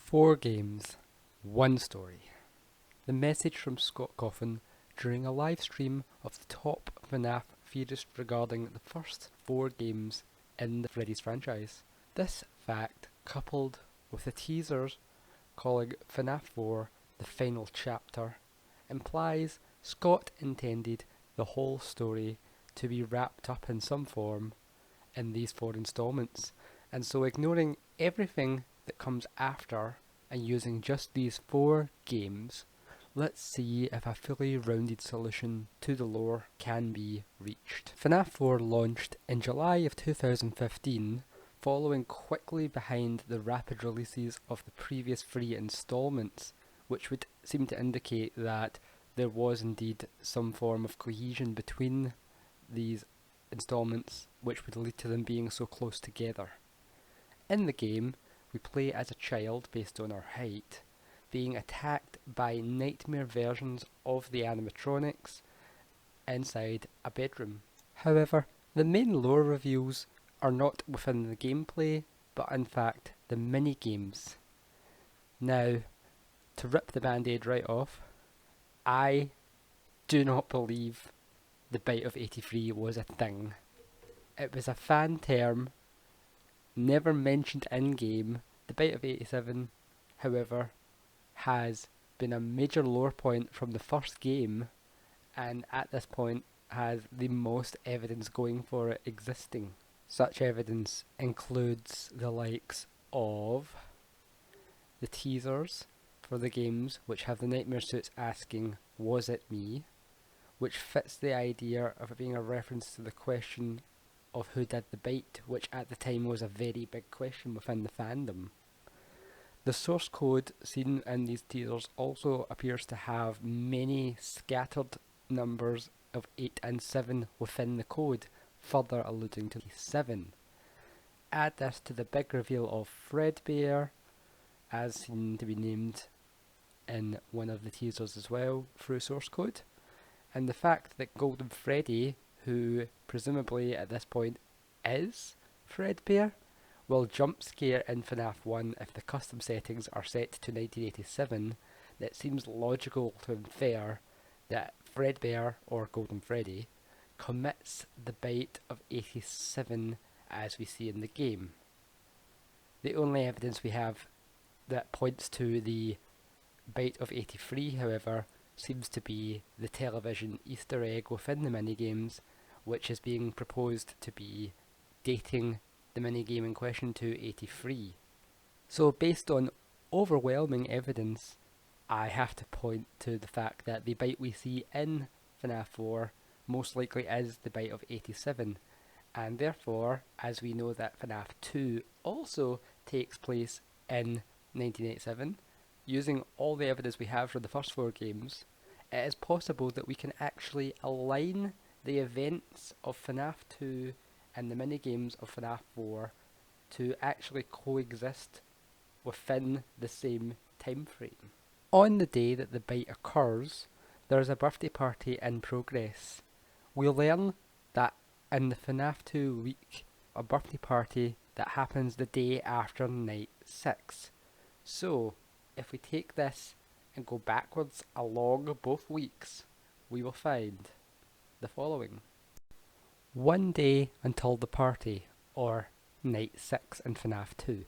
4 games, 1 story. The message from Scott Coffin during a live stream of the top FNAF theorist regarding the first 4 games in the Freddy's franchise. This fact, coupled with the teasers calling FNAF 4 the final chapter, implies Scott intended the whole story to be wrapped up in some form in these 4 installments, and so ignoring everything that comes after and using just these 4 games, let's see if a fully rounded solution to the lore can be reached. FNAF 4 launched in July of 2015, following quickly behind the rapid releases of the previous 3 installments, which would seem to indicate that there was indeed some form of cohesion between these installments, which would lead to them being so close together. In the game, we play as a child based on our height, being attacked by nightmare versions of the animatronics inside a bedroom. However, the main lore reveals are not within the gameplay, but in fact the mini-games. Now, to rip the band-aid right off, I do not believe the Bite of 83 was a thing. It was a fan term, never mentioned in-game. The Bite of 87, however, has been a major lore point from the first game, and at this point has the most evidence going for it existing. Such evidence includes the likes of the teasers for the games, which have the nightmare suits asking, "Was it me?", which fits the idea of it being a reference to the question of who did the bite, which at the time was a very big question within the fandom. The source code seen in these teasers also appears to have many scattered numbers of 8 and 7 within the code, further alluding to 7. Add this to the big reveal of Fredbear, as seen to be named in one of the teasers as well through source code, and the fact that Golden Freddy, who presumably at this point is Fredbear, will jump scare in FNAF 1 if the custom settings are set to 1987, it seems logical to infer that Fredbear, or Golden Freddy, commits the bite of 87 as we see in the game. The only evidence we have that points to the bite of 83, however, seems to be the television Easter egg within the minigames, which is being proposed to be dating the minigame in question to 83. So based on overwhelming evidence, I have to point to the fact that the bite we see in FNAF 4 most likely is the bite of 87, and therefore, as we know that FNAF 2 also takes place in 1987, using all the evidence we have from the first 4 games, it is possible that we can actually align the events of FNAF 2 and the minigames of FNAF 4 to actually coexist within the same time frame. On the day that the bite occurs, there is a birthday party in progress. We learn that in the FNAF 2 week, a birthday party that happens the day after night 6. So, if we take this and go backwards along both weeks, we will find the following. 1 day until the party, or night 6 in FNAF 2.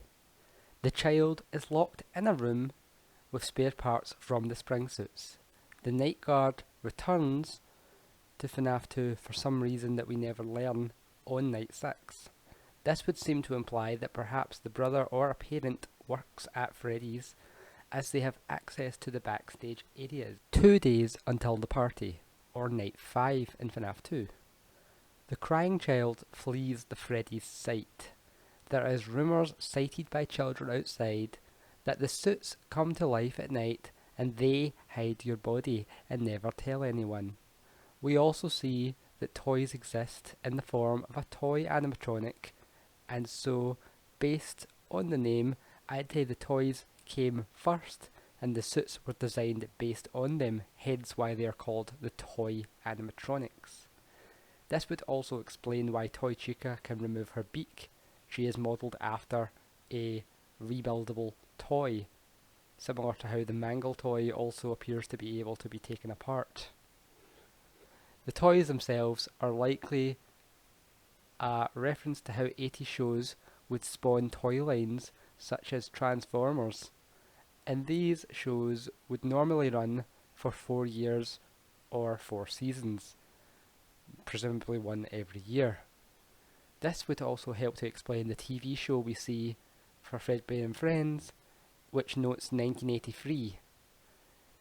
The child is locked in a room with spare parts from the spring suits. The night guard returns to FNAF 2 for some reason that we never learn on night 6. This would seem to imply that perhaps the brother or a parent works at Freddy's, as they have access to the backstage areas. 2 days until the party, or night 5 in FNAF 2. The crying child flees the Freddy's site. There is rumours cited by children outside that the suits come to life at night and they hide your body and never tell anyone. We also see that toys exist in the form of a toy animatronic, and so, based on the name, I'd say the toys came first and the suits were designed based on them, hence why they are called the toy animatronics. This would also explain why Toy Chica can remove her beak. She is modelled after a rebuildable toy similar to how the Mangle toy also appears to be able to be taken apart. The toys themselves are likely a reference to how 80 shows would spawn toy lines such as Transformers, and these shows would normally run for 4 years or 4 seasons, presumably one every year. This would also help to explain the TV show we see for Freddy and Friends, which notes 1983.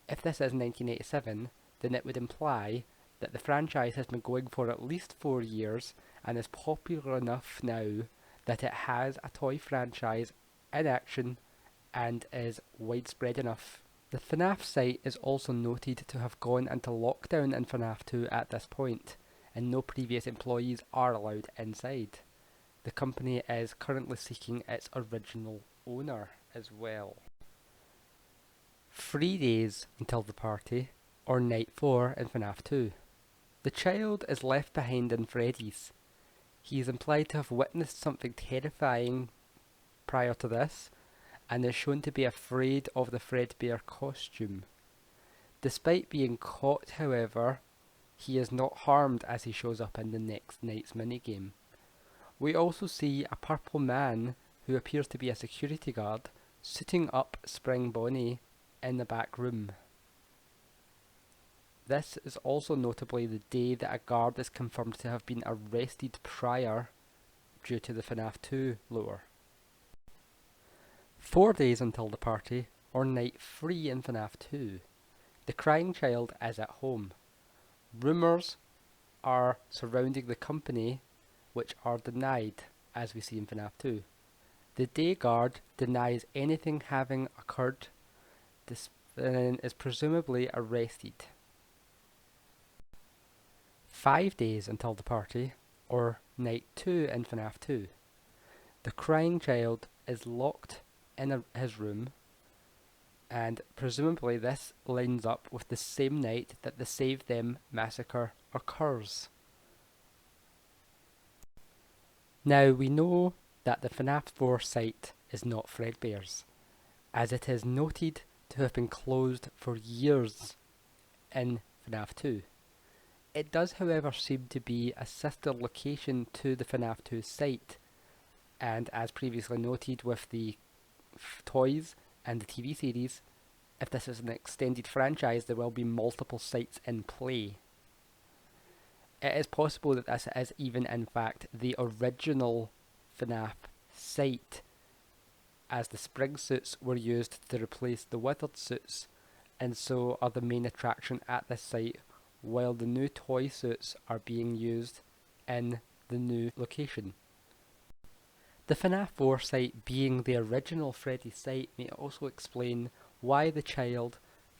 If this is 1987, then it would imply that the franchise has been going for at least 4 years and is popular enough now that it has a toy franchise in action and is widespread enough. The FNAF site is also noted to have gone into lockdown in FNAF 2 at this point, and no previous employees are allowed inside. The company is currently seeking its original owner as well. 3 days until the party, or night 4 in FNAF 2. The child is left behind in Freddy's. He is implied to have witnessed something terrifying prior to this, and is shown to be afraid of the Fredbear costume. Despite being caught, however, he is not harmed as he shows up in the next night's minigame. We also see a purple man who appears to be a security guard suiting up Spring Bonnie in the back room. This is also notably the day that a guard is confirmed to have been arrested prior due to the FNAF 2 lore. 4 days until the party, or night 3 in FNAF 2. The crying child is at home. Rumours are surrounding the company which are denied, as we see in FNAF 2. The day guard denies anything having occurred and is presumably arrested. 5 days until the party, or night 2 in FNAF 2. The crying child is locked in his room, and presumably this lines up with the same night that the Save Them massacre occurs. Now we know that the FNAF 4 site is not Fredbear's, as it is noted to have been closed for years in FNAF 2. It does, however, seem to be a sister location to the FNAF 2 site, and as previously noted with the toys and the TV series, if this is an extended franchise, there will be multiple sites in play. It is possible that this is even in fact the original FNAF site, as the spring suits were used to replace the withered suits, and so are the main attraction at this site, while the new toy suits are being used in the new location. The FNAF 4 site being the original Freddy site may also explain why the child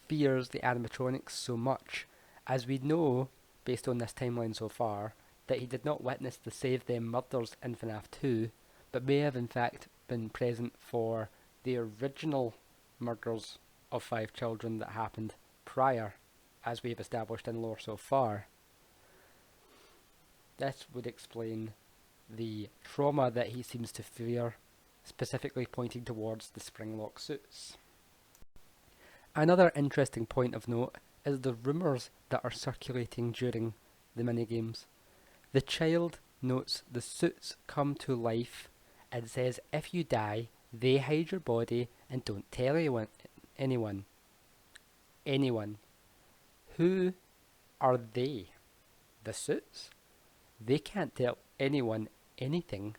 fears the animatronics so much, as we know, based on this timeline so far, that he did not witness the Save Them murders in FNAF 2, but may have in fact been present for the original murders of 5 children that happened prior, as we have established in lore so far. This would explain the trauma that he seems to fear, specifically pointing towards the Springlock suits. Another interesting point of note is the rumours that are circulating during the minigames. The child notes the suits come to life and says if you die, they hide your body and don't tell anyone. Who are they? The suits? They can't tell anyone anything,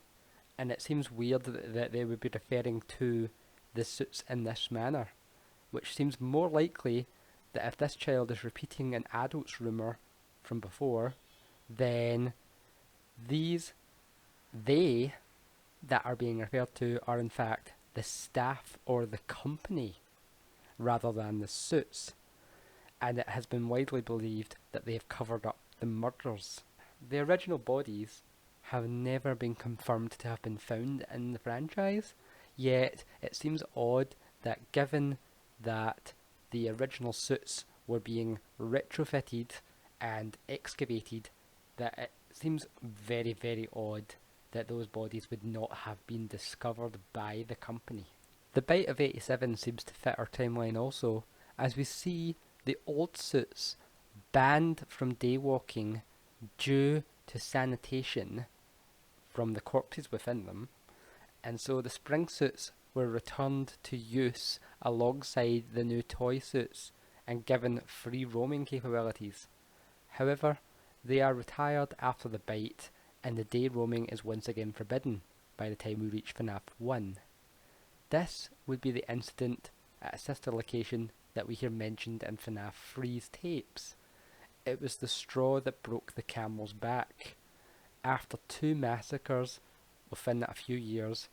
and it seems weird that they would be referring to the suits in this manner, which seems more likely that if this child is repeating an adult's rumour from before, then they that are being referred to are in fact the staff or the company rather than the suits, and it has been widely believed that they have covered up the murders. The original bodies have never been confirmed to have been found in the franchise, yet it seems odd that given that the original suits were being retrofitted and excavated, that it seems very, very odd that those bodies would not have been discovered by the company. The bite of 87 seems to fit our timeline also, as we see the old suits banned from daywalking due to sanitation from the corpses within them, and so the spring suits were returned to use alongside the new toy suits and given free roaming capabilities. However, they are retired after the bite, and the day roaming is once again forbidden by the time we reach FNAF 1. This would be the incident at a sister location that we hear mentioned in FNAF 3's tapes. It was the straw that broke the camel's back. After 2 massacres within a few years,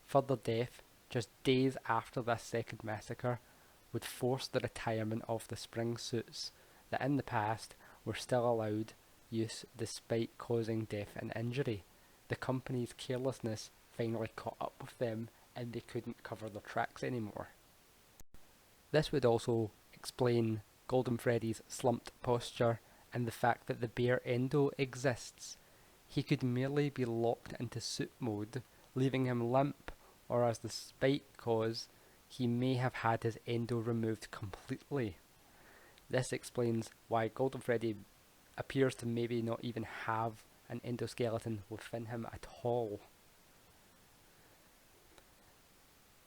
further death, just days after this second massacre, would force the retirement of the spring suits that in the past were still allowed use despite causing death and injury. The company's carelessness finally caught up with them and they couldn't cover their tracks anymore. This would also explain Golden Freddy's slumped posture and the fact that the bare endo exists. He could merely be locked into suit mode, leaving him limp, or as the spite cause, he may have had his endo removed completely. This explains why Golden Freddy appears to maybe not even have an endoskeleton within him at all.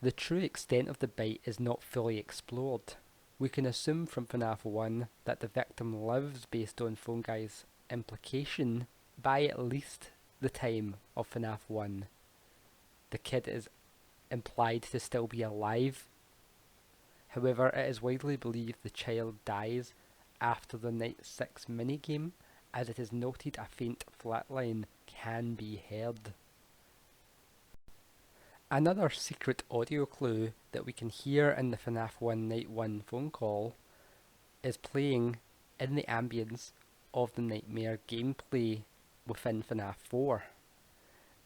The true extent of the bite is not fully explored. We can assume from FNAF 1 that the victim lives based on Phone Guy's implication by at least the time of FNAF 1. The kid is implied to still be alive. However, it is widely believed the child dies after the Night 6 minigame, as it is noted a faint flatline can be heard. Another secret audio clue that we can hear in the FNAF 1 Night 1 phone call is playing in the ambience of the nightmare gameplay within FNAF 4.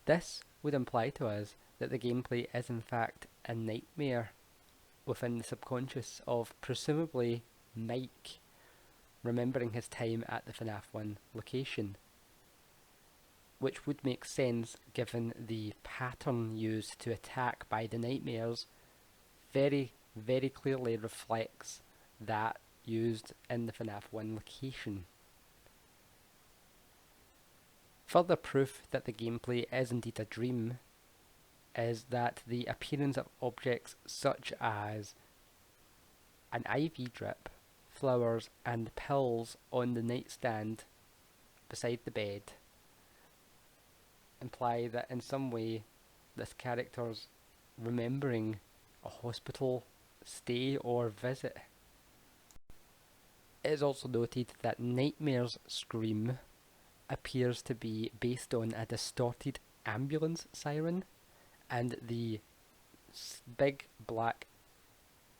This would imply to us that the gameplay is in fact a nightmare within the subconscious of presumably Mike, remembering his time at the FNAF 1 location, which would make sense given the pattern used to attack by the nightmares very, very clearly reflects that used in the FNAF 1 location. Further proof that the gameplay is indeed a dream is that the appearance of objects such as an IV drip, flowers and pills on the nightstand beside the bed imply that in some way this character's remembering a hospital stay or visit. It is also noted that Nightmare's scream appears to be based on a distorted ambulance siren, and the big black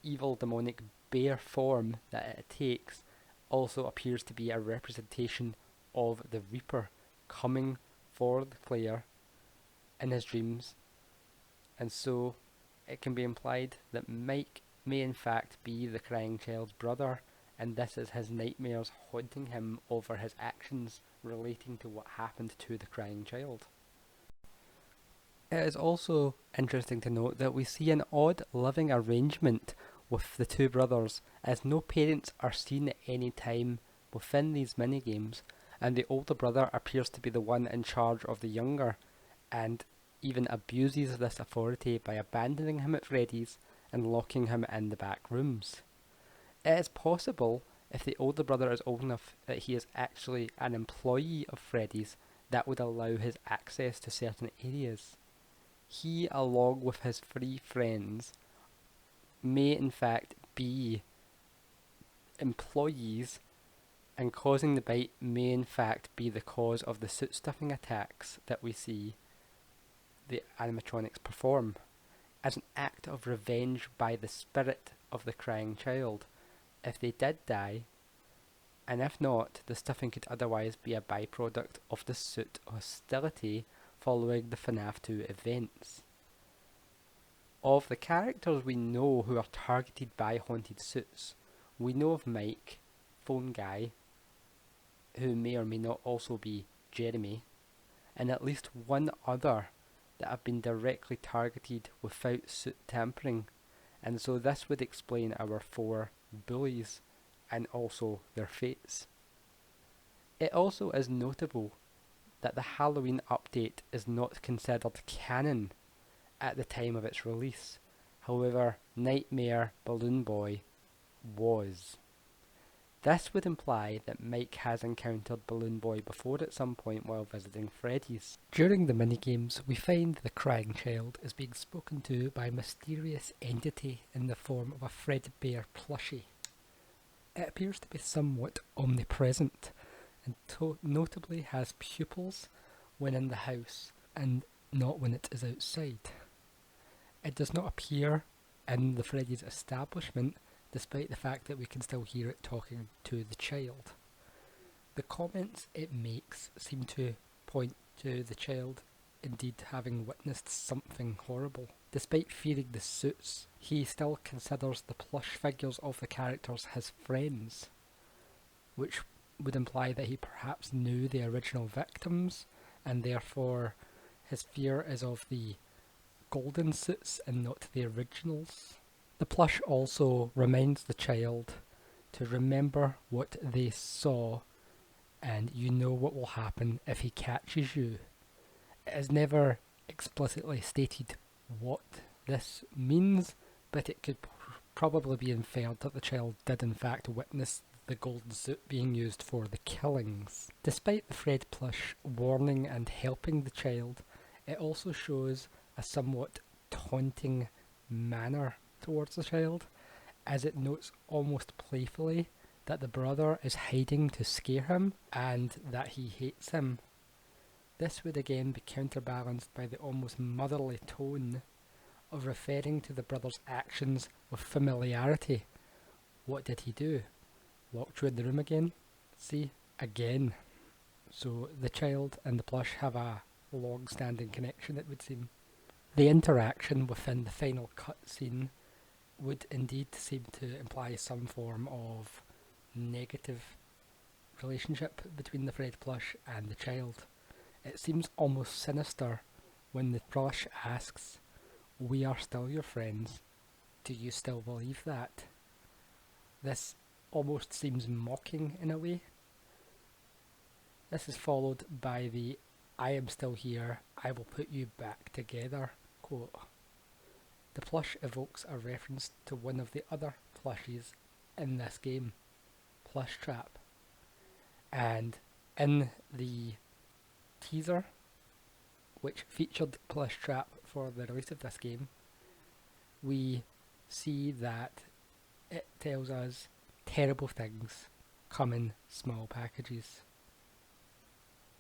evil demonic bear form that it takes also appears to be a representation of the Reaper coming for the player in his dreams, and so it can be implied that Mike may in fact be the crying child's brother, and this is his nightmares haunting him over his actions relating to what happened to the crying child. It is also interesting to note that we see an odd living arrangement with the two brothers, as no parents are seen at any time within these minigames, and the older brother appears to be the one in charge of the younger, and even abuses this authority by abandoning him at Freddy's and locking him in the back rooms. It is possible, if the older brother is old enough that he is actually an employee of Freddy's, that would allow his access to certain areas. He, along with his 3 friends, may in fact be employees, and causing the bite may in fact be the cause of the suit stuffing attacks that we see the animatronics perform, as an act of revenge by the spirit of the crying child, if they did die, and if not, the stuffing could otherwise be a byproduct of the suit hostility following the FNAF 2 events. Of the characters we know who are targeted by haunted suits, we know of Mike, Phone Guy, who may or may not also be Jeremy, and at least one other that have been directly targeted without suit tampering, and so this would explain our 4 bullies and also their fates. It also is notable that the Halloween update is not considered canon at the time of its release. However, Nightmare Balloon Boy was. This would imply that Mike has encountered Balloon Boy before at some point while visiting Freddy's. During the minigames, we find the crying child is being spoken to by a mysterious entity in the form of a Fredbear plushie. It appears to be somewhat omnipresent and notably has pupils when in the house and not when it is outside. It does not appear in the Freddy's establishment, despite the fact that we can still hear it talking to the child. The comments it makes seem to point to the child indeed having witnessed something horrible. Despite fearing the suits, he still considers the plush figures of the characters his friends, which would imply that he perhaps knew the original victims, and therefore his fear is of the golden suits and not the originals. The plush also reminds the child to remember what they saw, and you know what will happen if he catches you. It is never explicitly stated what this means, but it could probably be inferred that the child did in fact witness the golden suit being used for the killings. Despite the Fred plush warning and helping the child, it also shows a somewhat taunting manner towards the child, as it notes almost playfully that the brother is hiding to scare him and that he hates him. This would again be counterbalanced by the almost motherly tone of referring to the brother's actions with familiarity. What did he do? Locked you in the room again? See? Again. So the child and the plush have a long-standing connection, it would seem. The interaction within the final cutscene would indeed seem to imply some form of negative relationship between the Fred plush and the child. It seems almost sinister when the plush asks, "We are still your friends. Do you still believe that?" This almost seems mocking in a way. This is followed by the "I am still here, I will put you back together" quote. The plush evokes a reference to one of the other plushies in this game, Plushtrap. And in the teaser, which featured Plushtrap for the release of this game, we see that it tells us terrible things come in small packages,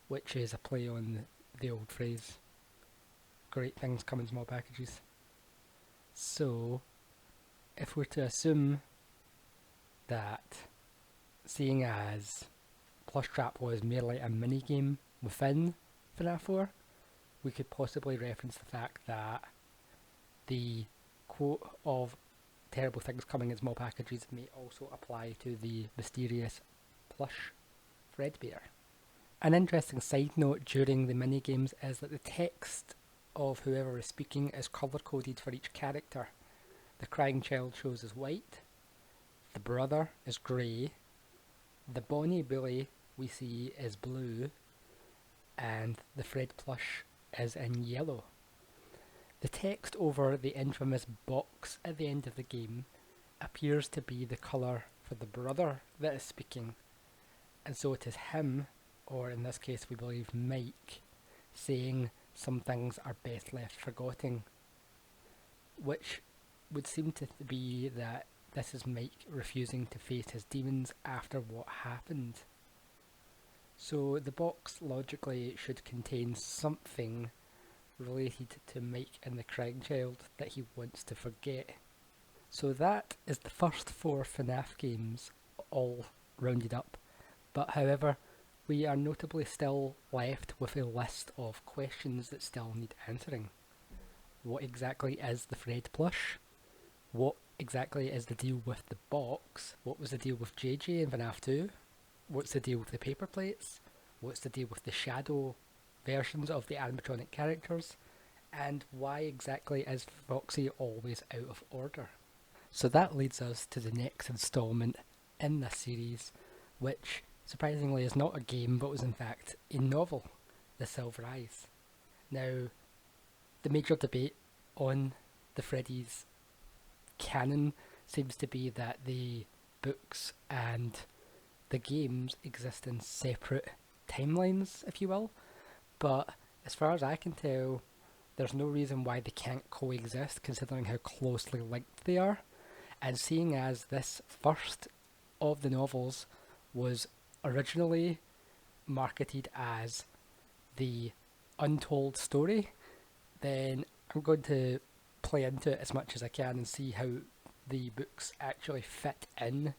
which is a play on the old phrase, great things come in small packages. So, if we're to assume that, seeing as Plushtrap was merely a minigame within FNAF 4, we could possibly reference the fact that the quote of terrible things coming in small packages may also apply to the mysterious plush Fredbear. An interesting side note during the minigames is that the text of whoever is speaking is colour-coded for each character. The crying child shows as white, the brother is grey, the Bonnie bully we see is blue, and the Fred plush is in yellow. The text over the infamous box at the end of the game appears to be the colour for the brother that is speaking, and so it is him, or in this case we believe Mike, saying some things are best left forgotten, which would seem to be that this is Mike refusing to face his demons after what happened. So the box logically should contain something related to Mike and the crying child that he wants to forget. So that is the first 4 FNAF games all rounded up, but however, we are notably still left with a list of questions that still need answering. What exactly is the Fred plush? What exactly is the deal with the box? What was the deal with JJ in FNAF 2? What's the deal with the paper plates? What's the deal with the shadow versions of the animatronic characters? And why exactly is Foxy always out of order? So that leads us to the next installment in this series, which surprisingly is not a game but was in fact a novel, The Silver Eyes. Now, the major debate on the Freddy's canon seems to be that the books and the games exist in separate timelines, if you will, but as far as I can tell, there's no reason why they can't coexist considering how closely linked they are. And seeing as this first of the novels was originally marketed as the untold story, then I'm going to play into it as much as I can and see how the books actually fit in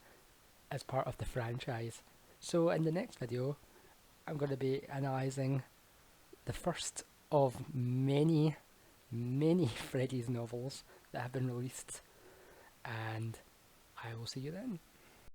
as part of the franchise. So in the next video, I'm going to be analysing the first of many, many Freddy's novels that have been released, and I will see you then.